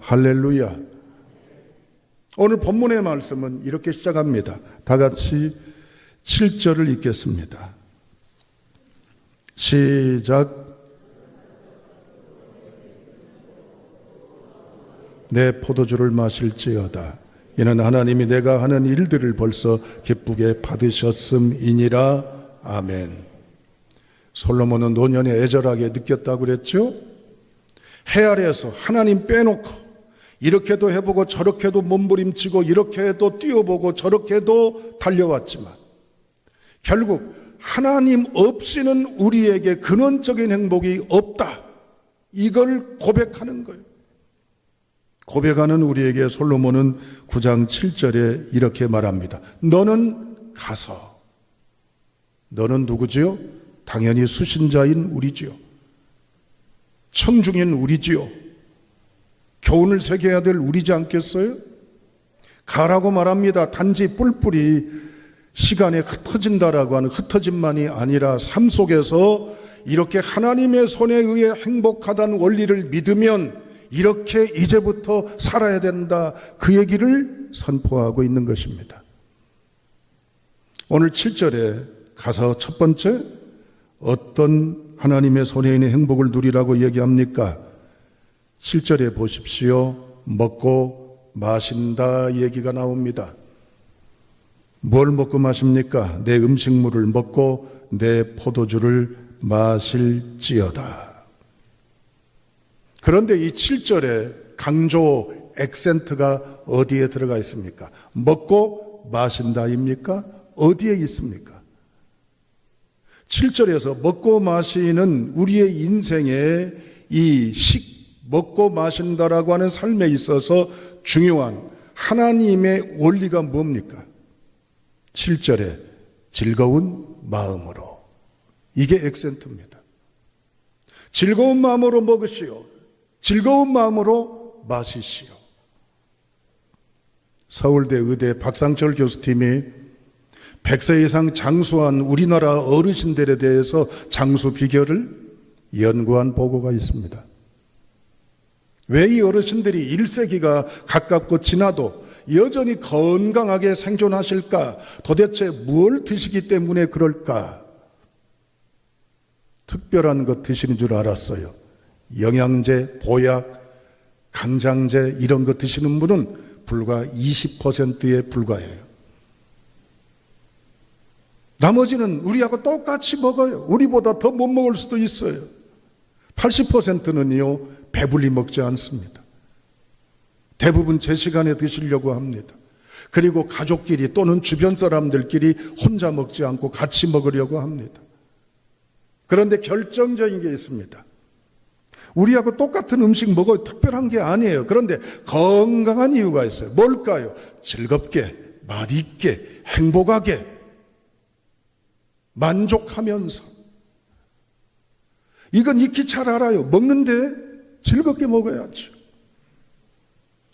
할렐루야. 오늘 본문의 말씀은 이렇게 시작합니다. 다 같이 7절을 읽겠습니다. 시작. 내 포도주를 마실지어다. 이는 하나님이 내가 하는 일들을 벌써 기쁘게 받으셨음이니라. 아멘. 솔로몬은 노년에 애절하게 느꼈다고 그랬죠? 해 아래에서 하나님 빼놓고 이렇게도 해보고 저렇게도 몸부림치고 이렇게도 뛰어보고 저렇게도 달려왔지만 결국 하나님 없이는 우리에게 근원적인 행복이 없다. 이걸 고백하는 거예요. 고백하는 우리에게 솔로몬은 9장 7절에 이렇게 말합니다. 너는 가서. 너는 누구지요? 당연히 수신자인 우리지요. 청중인 우리지요. 교훈을 새겨야 될 우리지 않겠어요? 가라고 말합니다. 단지 뿔뿔이 시간에 흩어진다라고 하는 흩어짐만이 아니라 삶 속에서 이렇게 하나님의 손에 의해 행복하다는 원리를 믿으면 이렇게 이제부터 살아야 된다. 그 얘기를 선포하고 있는 것입니다. 오늘 7절에 가서 첫 번째 어떤 하나님의 손에 있는 행복을 누리라고 얘기합니까? 7절에 보십시오. 먹고 마신다 얘기가 나옵니다. 뭘 먹고 마십니까? 내 음식물을 먹고 내 포도주를 마실지어다. 그런데 이 7절에 강조 액센트가 어디에 들어가 있습니까? 먹고 마신다입니까? 어디에 있습니까? 7절에서 먹고 마시는 우리의 인생의 이 먹고 마신다라고 하는 삶에 있어서 중요한 하나님의 원리가 뭡니까? 7절에 즐거운 마음으로. 이게 액센트입니다. 즐거운 마음으로 먹으시오. 즐거운 마음으로 마시시오. 서울대 의대 박상철 교수팀이 100세 이상 장수한 우리나라 어르신들에 대해서 장수 비결을 연구한 보고가 있습니다. 왜 이 어르신들이 1세기가 가깝고 지나도 여전히 건강하게 생존하실까? 도대체 뭘 드시기 때문에 그럴까? 특별한 것 드시는 줄 알았어요. 영양제, 보약, 강장제 이런 거 드시는 분은 불과 20%에 불과해요. 나머지는 우리하고 똑같이 먹어요. 우리보다 더 못 먹을 수도 있어요. 80%는요 배불리 먹지 않습니다. 대부분 제 시간에 드시려고 합니다. 그리고 가족끼리 또는 주변 사람들끼리 혼자 먹지 않고 같이 먹으려고 합니다. 그런데 결정적인 게 있습니다. 우리하고 똑같은 음식 먹어요. 특별한 게 아니에요. 그런데 건강한 이유가 있어요. 뭘까요? 즐겁게, 맛있게, 행복하게, 만족하면서. 이건 익히 잘 알아요. 먹는데 즐겁게 먹어야죠.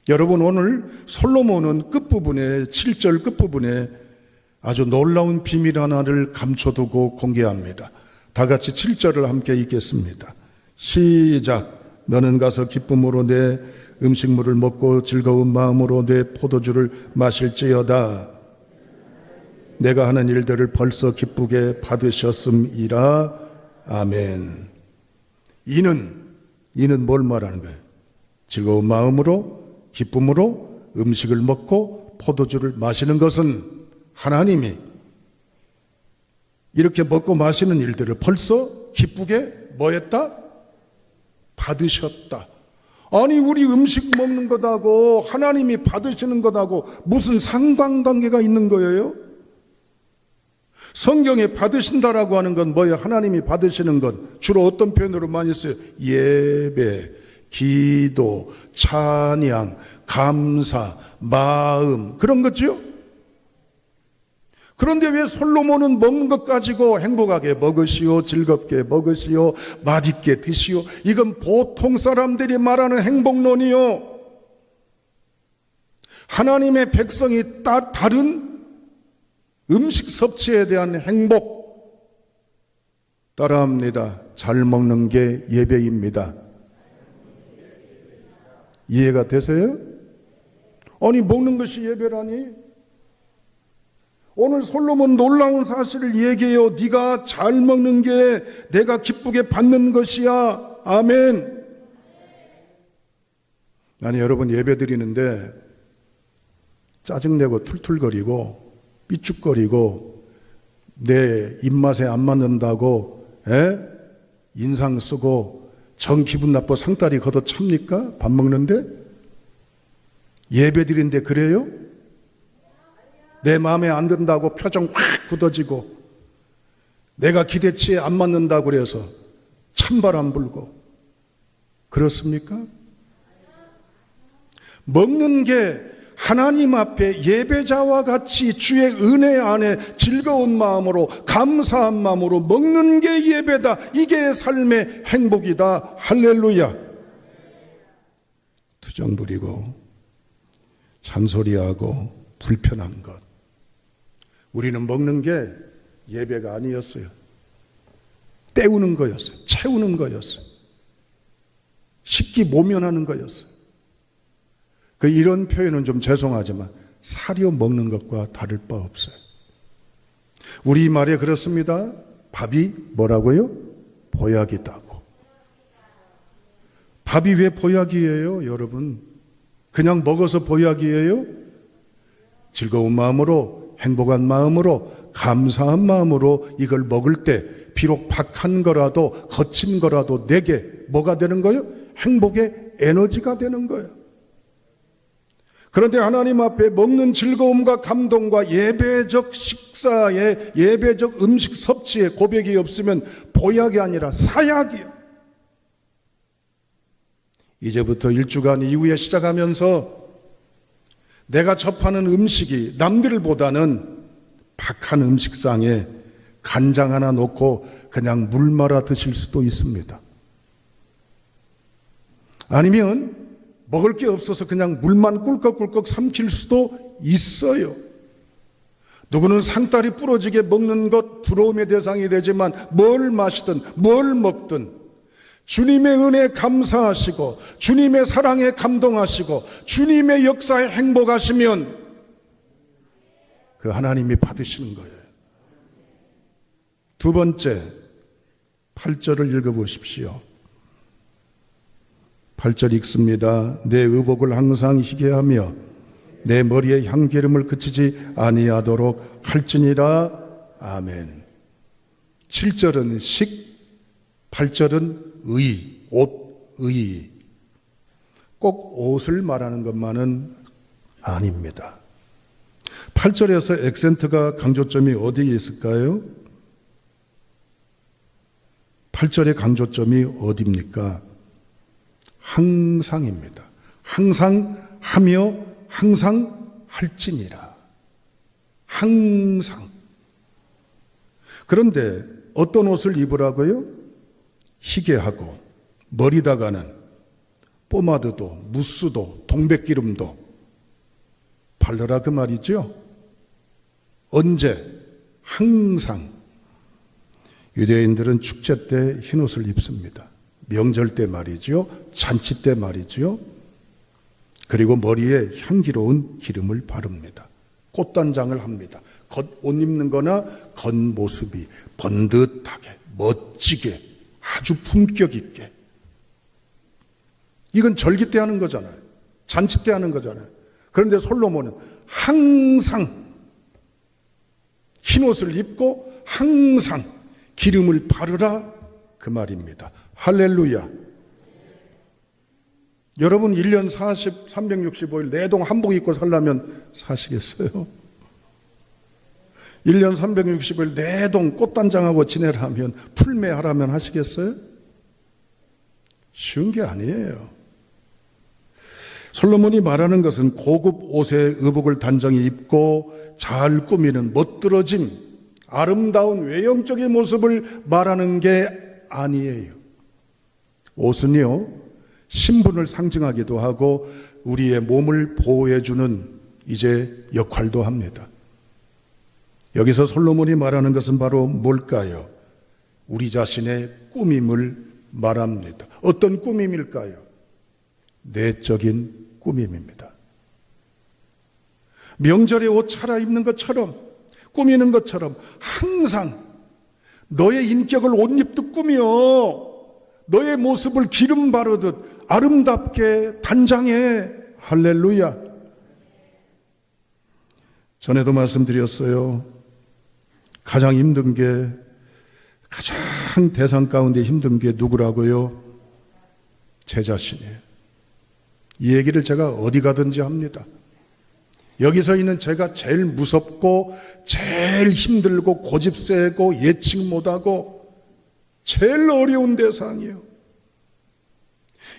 여러분, 오늘 솔로몬은 끝부분에 7절 끝부분에 아주 놀라운 비밀 하나를 감춰두고 공개합니다. 다 같이 7절을 함께 읽겠습니다. 시작. 너는 가서 기쁨으로 내 음식물을 먹고 즐거운 마음으로 내 포도주를 마실지어다. 내가 하는 일들을 벌써 기쁘게 받으셨음이라. 아멘. 이는 뭘 말하는 거예요? 즐거운 마음으로 기쁨으로 음식을 먹고 포도주를 마시는 것은 하나님이 이렇게 먹고 마시는 일들을 벌써 기쁘게 뭐 했다? 받으셨다. 아니, 우리 음식 먹는 것하고 하나님이 받으시는 것하고 무슨 상관관계가 있는 거예요? 성경에 받으신다라고 하는 건 뭐예요? 하나님이 받으시는 건 주로 어떤 표현으로 많이 써요? 예배, 기도, 찬양, 감사, 마음, 그런 거죠? 그런데 왜 솔로몬은 먹는 것 가지고 행복하게 먹으시오, 즐겁게 먹으시오, 맛있게 드시오, 이건 보통 사람들이 말하는 행복론이요. 하나님의 백성이 다른 음식 섭취에 대한 행복 따라합니다. 잘 먹는 게 예배입니다. 이해가 되세요? 아니, 먹는 것이 예배라니? 오늘 솔로몬 놀라운 사실을 얘기해요. 네가 잘 먹는 게 내가 기쁘게 받는 것이야. 아멘. 아니, 여러분 예배 드리는데 짜증내고 툴툴거리고 삐죽거리고 내 입맛에 안 맞는다고 인상 쓰고 정 기분 나빠 상다리 걷어 찹니까? 밥 먹는데? 예배 드리는데 그래요? 내 마음에 안 든다고 표정 확 굳어지고 내가 기대치에 안 맞는다고 그래서 찬바람 불고 그렇습니까? 먹는 게 하나님 앞에 예배자와 같이 주의 은혜 안에 즐거운 마음으로 감사한 마음으로 먹는 게 예배다. 이게 삶의 행복이다. 할렐루야. 투정 부리고 잔소리하고 불편한 것, 우리는 먹는 게 예배가 아니었어요. 때우는 거였어요. 채우는 거였어요. 식기 모면하는 거였어요. 이런 표현은 좀 죄송하지만 사료 먹는 것과 다를 바 없어요. 우리말에 그렇습니다. 밥이 뭐라고요? 보약이다고. 밥이 왜 보약이에요, 여러분? 그냥 먹어서 보약이에요? 즐거운 마음으로, 행복한 마음으로, 감사한 마음으로 이걸 먹을 때 비록 박한 거라도 거친 거라도 내게 뭐가 되는 거예요? 행복의 에너지가 되는 거예요. 그런데 하나님 앞에 먹는 즐거움과 감동과 예배적 식사에, 예배적 음식 섭취에 고백이 없으면 보약이 아니라 사약이에요. 이제부터 1주간 이후에 시작하면서 내가 접하는 음식이 남들보다는 박한 음식상에 간장 하나 넣고 그냥 물 말아 드실 수도 있습니다. 아니면 먹을 게 없어서 그냥 물만 꿀꺽꿀꺽 삼킬 수도 있어요. 누구는 상다리 부러지게 먹는 것 부러움의 대상이 되지만 뭘 마시든 뭘 먹든 주님의 은혜에 감사하시고 주님의 사랑에 감동하시고 주님의 역사에 행복하시면 그 하나님이 받으시는 거예요. 두 번째, 8절을 읽어보십시오. 8절 읽습니다. 내 의복을 항상 희게 하며 내 머리에 향기름을 그치지 아니하도록 할지니라. 아멘. 7절은 식, 8절은 의, 옷의. 꼭 옷을 말하는 것만은 아닙니다. 8절에서 액센트가 강조점이 어디에 있을까요? 8절의 강조점이 어디입니까? 항상입니다. 항상 하며 항상 할지니라. 항상. 그런데 어떤 옷을 입으라고요? 희게 하고 머리다가는 포마드도 무스도 동백기름도 바르라 그 말이죠. 언제? 항상. 유대인들은 축제 때 흰옷을 입습니다. 명절 때 말이죠. 잔치 때 말이죠. 그리고 머리에 향기로운 기름을 바릅니다. 꽃단장을 합니다. 옷 입는 거나 겉모습이 번듯하게 멋지게 아주 품격 있게. 이건 절기 때 하는 거잖아요. 잔치 때 하는 거잖아요. 그런데 솔로몬은 항상 흰옷을 입고 항상 기름을 바르라 그 말입니다. 할렐루야. 여러분 1년 365일 내동 한복 입고 살려면 사시겠어요? 1년 365일 내동 꽃단장하고 지내라면 풀매하라면 하시겠어요? 쉬운 게 아니에요. 솔로몬이 말하는 것은 고급 옷의 의복을 단정히 입고 잘 꾸미는 멋들어짐, 아름다운 외형적인 모습을 말하는 게 아니에요. 옷은요, 신분을 상징하기도 하고 우리의 몸을 보호해주는 이제 역할도 합니다. 여기서 솔로몬이 말하는 것은 바로 뭘까요? 우리 자신의 꾸밈을 말합니다. 어떤 꾸밈일까요? 내적인 꾸밈입니다. 명절에 옷 차려입는 것처럼, 꾸미는 것처럼 항상 너의 인격을 옷 입듯 꾸며 너의 모습을 기름 바르듯 아름답게 단장해. 할렐루야. 전에도 말씀드렸어요. 가장 힘든 게, 가장 대상 가운데 힘든 게 누구라고요? 제 자신이에요. 이 얘기를 제가 어디 가든지 합니다. 여기서 있는 제가 제일 무섭고 제일 힘들고 고집세고 예측 못하고 제일 어려운 대상이에요.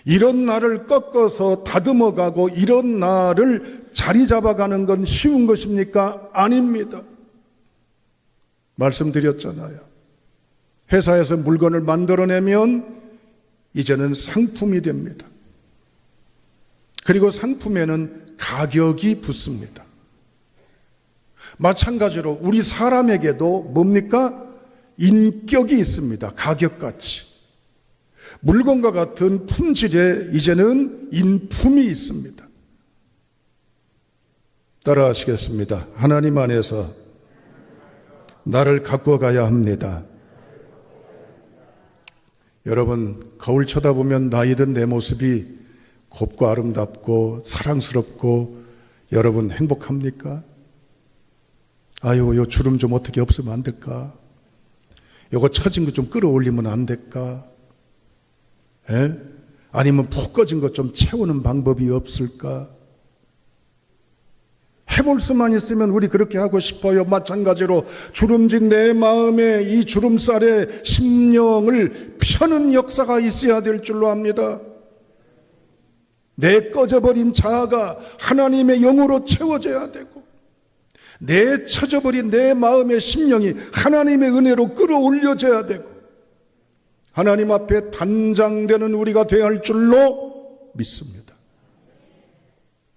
이런 나를 꺾어서 다듬어가고 이런 나를 자리 잡아가는 건 쉬운 것입니까? 아닙니다. 말씀드렸잖아요. 회사에서 물건을 만들어내면 이제는 상품이 됩니다. 그리고 상품에는 가격이 붙습니다. 마찬가지로 우리 사람에게도 뭡니까? 인격이 있습니다. 가격같이. 물건과 같은 품질에 이제는 인품이 있습니다. 따라하시겠습니다. 하나님 안에서 나를 갖고 가야 합니다. 여러분, 거울 쳐다보면 나이 든 내 모습이 곱고 아름답고 사랑스럽고 여러분 행복합니까? 아유, 요 주름 좀 어떻게 없으면 안 될까? 요거 처진 거 좀 끌어올리면 안 될까? 에? 아니면 푹 꺼진 것 좀 채우는 방법이 없을까? 해볼 수만 있으면 우리 그렇게 하고 싶어요. 마찬가지로 주름진 내 마음에 이 주름살에 심령을 펴는 역사가 있어야 될 줄로 압니다. 내 꺼져버린 자아가 하나님의 영으로 채워져야 되고, 내 처져버린 내 마음의 심령이 하나님의 은혜로 끌어올려져야 되고, 하나님 앞에 단장되는 우리가 되어야 할 줄로 믿습니다.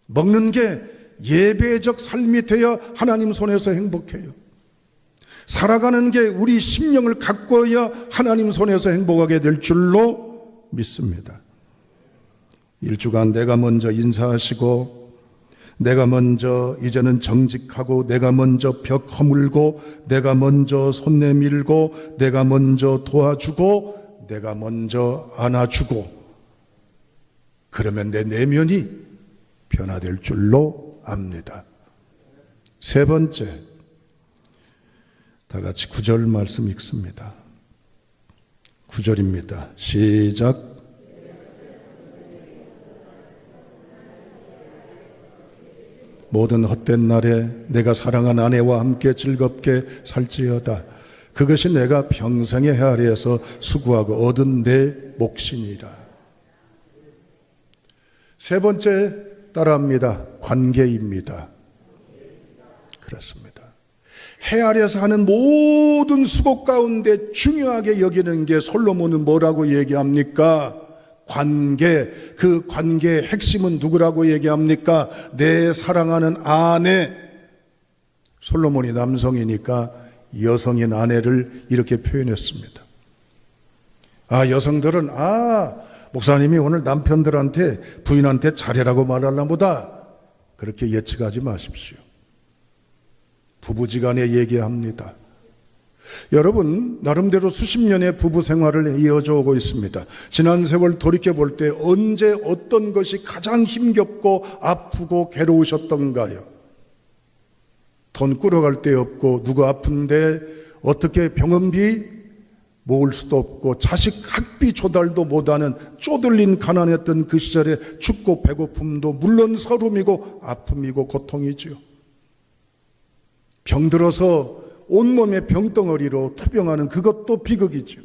먹는 게 예배적 삶이 되어 하나님 손에서 행복해요. 살아가는 게 우리 심령을 가꿔야 하나님 손에서 행복하게 될 줄로 믿습니다. 일주간 내가 먼저 인사하시고, 내가 먼저 이제는 정직하고, 내가 먼저 벽 허물고, 내가 먼저 손 내밀고, 내가 먼저 도와주고, 내가 먼저 안아주고, 그러면 내 내면이 변화될 줄로 압니다. 세 번째, 다 같이 9절 말씀 읽습니다. 9절입니다. 시작. 모든 헛된 날에 내가 사랑한 아내와 함께 즐겁게 살지어다. 그것이 내가 평생의 헤아려서 수고하고 얻은 내 몫이니라. 세 번째 따라합니다. 관계입니다. 그렇습니다. 헤아려서 하는 모든 수고 가운데 중요하게 여기는 게 솔로몬은 뭐라고 얘기합니까? 관계. 그 관계의 핵심은 누구라고 얘기합니까? 내 사랑하는 아내. 솔로몬이 남성이니까 여성인 아내를 이렇게 표현했습니다. 여성들은 목사님이 오늘 남편들한테 부인한테 잘해라고 말하려나 보다, 그렇게 예측하지 마십시오. 부부지간에 얘기합니다. 여러분, 나름대로 수십 년의 부부 생활을 이어져 오고 있습니다. 지난 세월 돌이켜볼 때 언제 어떤 것이 가장 힘겹고 아프고 괴로우셨던가요? 돈 끌어갈 데 없고, 누구 아픈데 어떻게 병원비 모을 수도 없고, 자식 학비 조달도 못하는 쪼들린 가난했던 그 시절에 춥고 배고픔도 물론 서름이고 아픔이고 고통이지요. 병들어서 온몸에 병덩어리로 투병하는 그것도 비극이죠.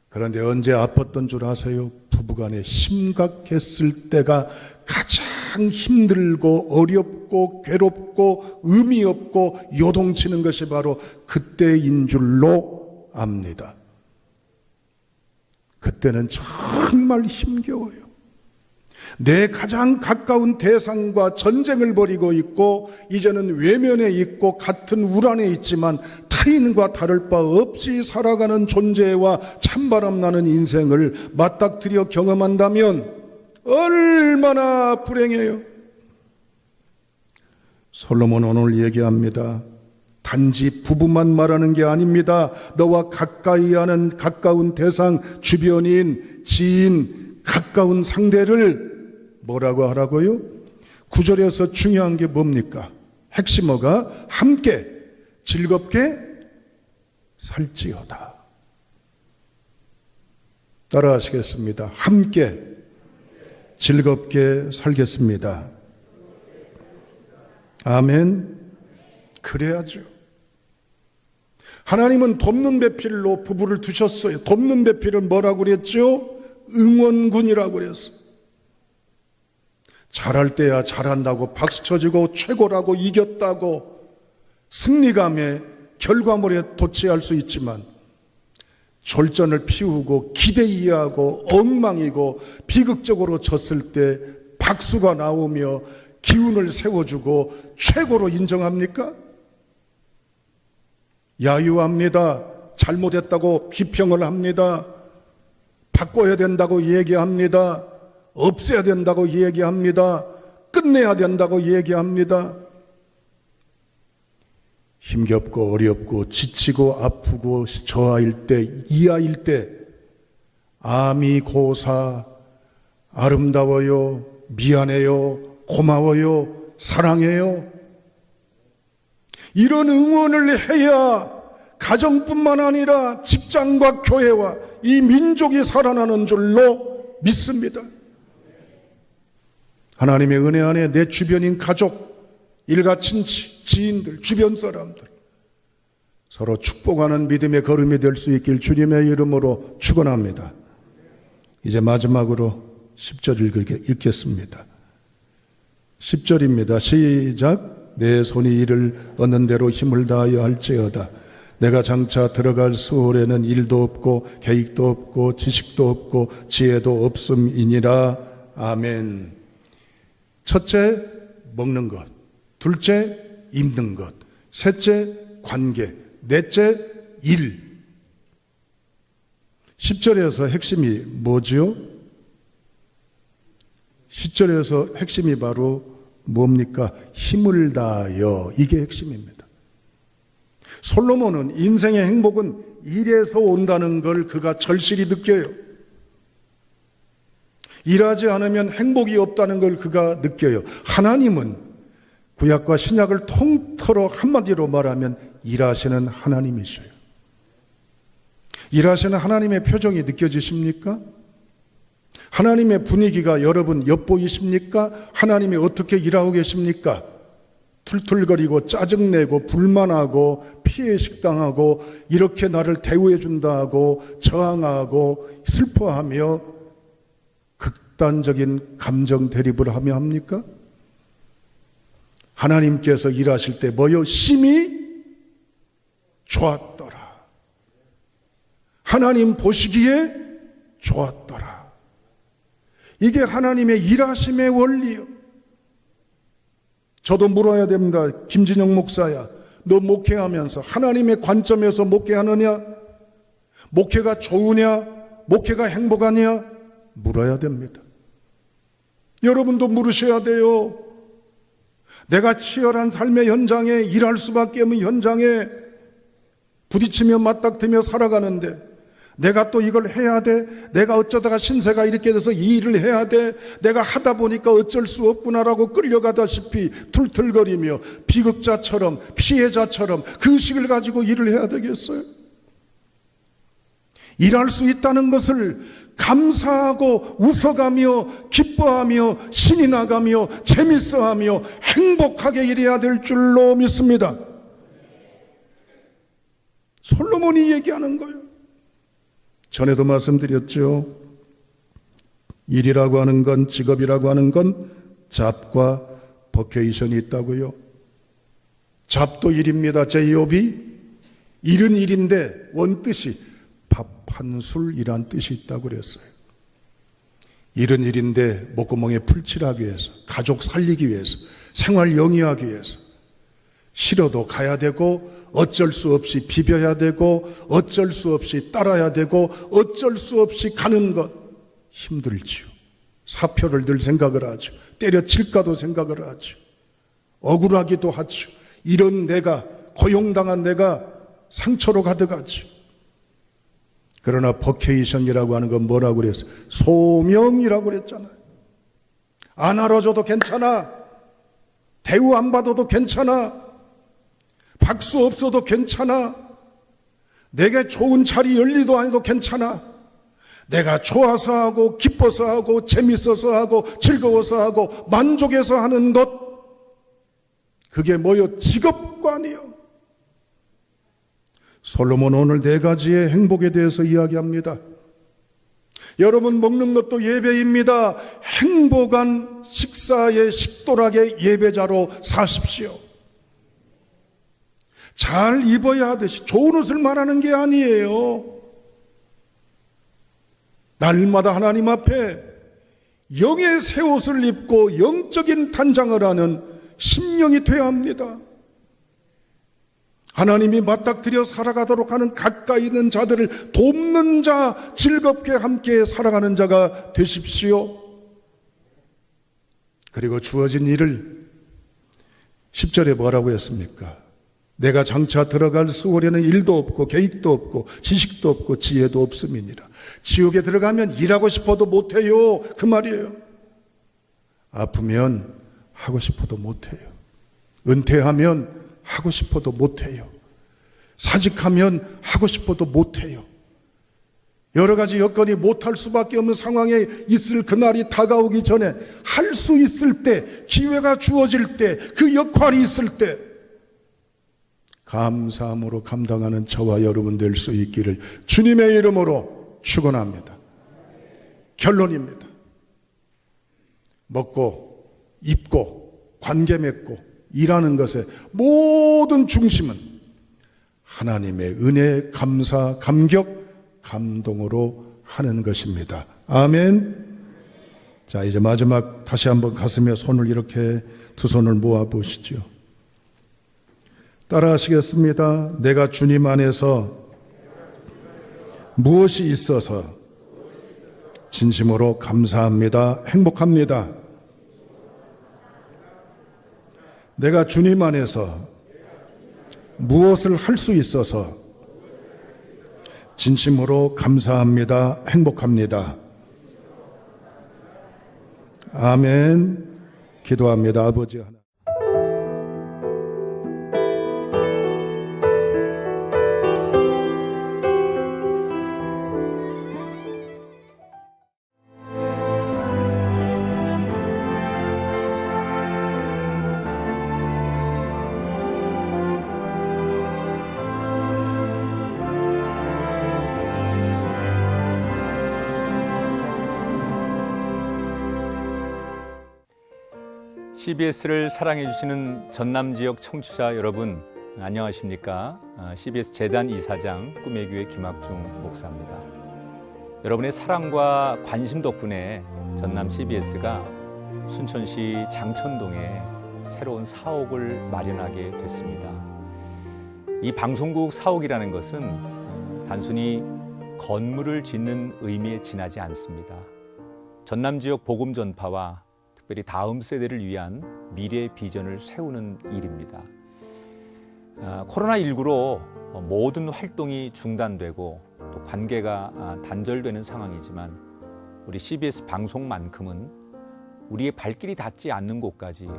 그런데 언제 아팠던 줄 아세요? 부부간에 심각했을 때가 가장 힘들고 어렵고 괴롭고 의미 없고 요동치는 것이 바로 그때인 줄로 압니다. 그때는 정말 힘겨워요. 내 가장 가까운 대상과 전쟁을 벌이고 있고, 이제는 외면에 있고 같은 우란에 있지만 타인과 다를 바 없이 살아가는 존재와 찬바람 나는 인생을 맞닥뜨려 경험한다면 얼마나 불행해요. 솔로몬 오늘 얘기합니다. 단지 부부만 말하는 게 아닙니다. 너와 가까이 하는 가까운 대상, 주변인, 지인, 가까운 상대를 뭐라고 하라고요? 9절에서 중요한 게 뭡니까? 핵심어가 함께 즐겁게 살지어다. 따라하시겠습니다. 함께 즐겁게 살겠습니다. 아멘. 그래야죠. 하나님은 돕는 배필로 부부를 두셨어요. 돕는 배필은 뭐라고 그랬죠? 응원군이라고 그랬어요. 잘할 때야 잘한다고 박수 쳐주고 최고라고 이겼다고 승리감에 결과물에 도취할 수 있지만 졸전을 피우고 기대이하고 엉망이고 비극적으로 졌을 때 박수가 나오며 기운을 세워주고 최고로 인정합니까? 야유합니다. 잘못했다고 비평을 합니다. 바꿔야 된다고 얘기합니다. 없애야 된다고 얘기합니다. 끝내야 된다고 얘기합니다. 힘겹고 어렵고 지치고 아프고 저하일 때, 이하일 때 아미 고사, 아름다워요, 미안해요, 고마워요, 사랑해요. 이런 응원을 해야 가정뿐만 아니라 직장과 교회와 이 민족이 살아나는 줄로 믿습니다. 하나님의 은혜 안에 내 주변인 가족, 일가 친지, 지인들, 주변 사람들 서로 축복하는 믿음의 걸음이 될 수 있길 주님의 이름으로 축원합니다. 이제 마지막으로 10절 읽겠습니다. 10절입니다. 시작. 내 손이 이를 얻는 대로 힘을 다하여 할지어다. 내가 장차 들어갈 수월에는 일도 없고 계획도 없고 지식도 없고 지혜도 없음이니라. 아멘. 첫째, 먹는 것. 둘째, 입는 것. 셋째, 관계. 넷째, 일. 10절에서 핵심이 뭐지요? 10절에서 핵심이 바로 뭡니까? 힘을 다하여. 이게 핵심입니다. 솔로몬은 인생의 행복은 일에서 온다는 걸 그가 절실히 느껴요. 일하지 않으면 행복이 없다는 걸 그가 느껴요. 하나님은 구약과 신약을 통틀어 한마디로 말하면 일하시는 하나님이셔요. 일하시는 하나님의 표정이 느껴지십니까? 하나님의 분위기가 여러분 엿보이십니까? 하나님이 어떻게 일하고 계십니까? 툴툴거리고 짜증내고 불만하고 피해식당하고 이렇게 나를 대우해 준다 하고 저항하고 슬퍼하며 극단적인 감정 대립을 하며 합니까? 하나님께서 일하실 때 뭐요? 심히 좋았더라. 하나님 보시기에 좋았더라. 이게 하나님의 일하심의 원리요. 저도 물어야 됩니다. 김진영 목사야, 너 목회하면서 하나님의 관점에서 목회하느냐? 목회가 좋으냐? 목회가 행복하냐? 물어야 됩니다. 여러분도 물으셔야 돼요. 내가 치열한 삶의 현장에 일할 수밖에 없는 현장에 부딪히며 맞닥뜨며 살아가는데 내가 또 이걸 해야 돼. 내가 어쩌다가 신세가 이렇게 돼서 이 일을 해야 돼. 내가 하다 보니까 어쩔 수 없구나라고 끌려가다시피 툴툴거리며 비극자처럼 피해자처럼 그 의식을 가지고 일을 해야 되겠어요? 일할 수 있다는 것을 감사하고 웃어가며 기뻐하며 신이 나가며 재밌어하며 행복하게 일해야 될 줄로 믿습니다. 솔로몬이 얘기하는 거예요. 전에도 말씀드렸죠. 일이라고 하는 건, 직업이라고 하는 건 잡과 버케이션이 있다고요. 잡도 일입니다. 제이홉이 일은 일인데 원뜻이 밥 한 술이란 뜻이 있다고 그랬어요. 일은 일인데 목구멍에 풀칠하기 위해서, 가족 살리기 위해서, 생활 영위하기 위해서 싫어도 가야 되고 어쩔 수 없이 비벼야 되고 어쩔 수 없이 따라야 되고 어쩔 수 없이 가는 것 힘들지요. 사표를 들 생각을 하죠. 때려칠까도 생각을 하죠. 억울하기도 하죠. 이런 내가, 고용당한 내가 상처로 가득하죠. 그러나 버케이션이라고 하는 건 뭐라고 그랬어요? 소명이라고 그랬잖아요. 안 알아줘도 괜찮아. 대우 안 받아도 괜찮아. 박수 없어도 괜찮아. 내게 좋은 자리 열리도 안 해도 괜찮아. 내가 좋아서 하고 기뻐서 하고 재밌어서 하고 즐거워서 하고 만족해서 하는 것, 그게 뭐요? 직업관이요. 솔로몬은 오늘 4가지의 행복에 대해서 이야기합니다. 여러분, 먹는 것도 예배입니다. 행복한 식사의 식도락의 예배자로 사십시오. 잘 입어야 하듯이 좋은 옷을 말하는 게 아니에요. 날마다 하나님 앞에 영의 새 옷을 입고 영적인 단장을 하는 심령이 되어야 합니다. 하나님이 맞닥뜨려 살아가도록 하는 가까이 있는 자들을 돕는 자, 즐겁게 함께 살아가는 자가 되십시오. 그리고 주어진 일을 10절에 뭐라고 했습니까? 내가 장차 들어갈 수월에는 일도 없고 계획도 없고 지식도 없고 지혜도 없음이니라. 지옥에 들어가면 일하고 싶어도 못해요, 그 말이에요. 아프면 하고 싶어도 못해요. 은퇴하면 하고 싶어도 못해요. 사직하면 하고 싶어도 못해요. 여러 가지 여건이 못할 수밖에 없는 상황에 있을 그날이 다가오기 전에 할 수 있을 때, 기회가 주어질 때, 그 역할이 있을 때 감사함으로 감당하는 저와 여러분 될 수 있기를 주님의 이름으로 축원합니다. 결론입니다. 먹고 입고 관계 맺고 일하는 것의 모든 중심은 하나님의 은혜, 감사, 감격, 감동으로 하는 것입니다. 아멘. 자, 이제 마지막 다시 한번 가슴에 손을 이렇게 두 손을 모아 보시죠. 따라 하시겠습니다. 내가 주님 안에서 무엇이 있어서 진심으로 감사합니다. 행복합니다. 내가 주님 안에서 무엇을 할 수 있어서 진심으로 감사합니다. 행복합니다. 아멘. 기도합니다. 아버지 하나님. CBS를 사랑해 주시는 전남 지역 청취자 여러분, 안녕하십니까? CBS 재단 이사장 꿈의 교회 김학중 목사입니다. 여러분의 사랑과 관심 덕분에 전남 CBS가 순천시 장천동에 새로운 사옥을 마련하게 됐습니다. 이 방송국 사옥이라는 것은 단순히 건물을 짓는 의미에 지나지 않습니다. 전남 지역 복음 전파와 특별히 다음 세대를 위한 미래 비전을 세우는 일입니다. 코로나19로 모든 활동이 중단되고 또 관계가 단절되는 상황이지만 우리 CBS 방송만큼은 우리의 발길이 닿지 않는 곳까지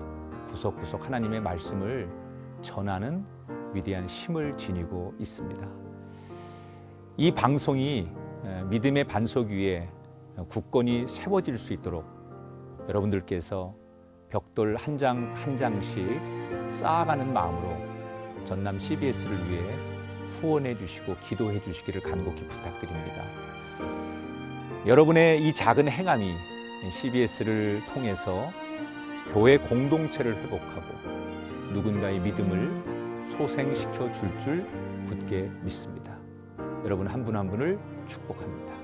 구석구석 하나님의 말씀을 전하는 위대한 힘을 지니고 있습니다. 이 방송이 믿음의 반석 위에 굳건히 세워질 수 있도록 여러분들께서 벽돌 한 장 한 장씩 쌓아가는 마음으로 전남 CBS를 위해 후원해 주시고 기도해 주시기를 간곡히 부탁드립니다. 여러분의 이 작은 행함이 CBS를 통해서 교회 공동체를 회복하고 누군가의 믿음을 소생시켜 줄 굳게 믿습니다. 여러분 한 분 한 분을 축복합니다.